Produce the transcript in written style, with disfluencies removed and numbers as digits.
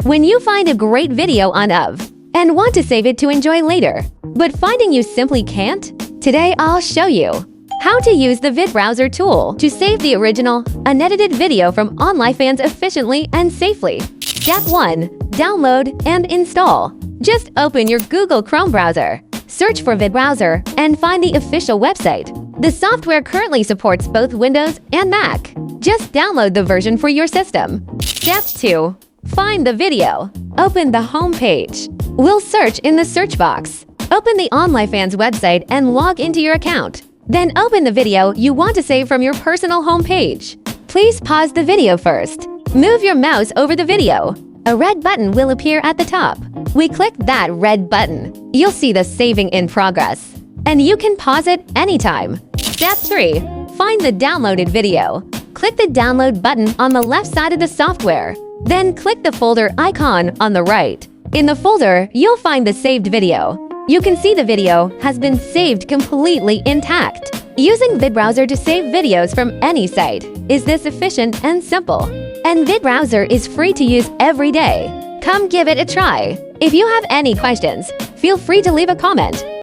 When you find a great video on OV and want to save it to enjoy later, but finding you simply can't? Today I'll show you how to use the VidBrowser tool to save the original, unedited video from OnlyFans efficiently and safely. Step 1. Download and install. Just open your Google Chrome browser, search for VidBrowser, and find the official website. The software currently supports both Windows and Mac. Just download the version for your system. Step 2. Find the video. Open the home page. We'll search in the search box. Open the OnlyFans website and log into your account. Then open the video you want to save from your personal home page. Please pause the video first. Move your mouse over the video. A red button will appear at the top. We click that red button. You'll see the saving in progress, and you can pause it anytime. Step 3. Find the downloaded video. Click the download button on the left side of the software. Then click the folder icon on the right. In the folder, you'll find the saved video. You can see the video has been saved completely intact. Using VidBrowser to save videos from any site is this efficient and simple. And VidBrowser is free to use every day. Come give it a try. If you have any questions, feel free to leave a comment.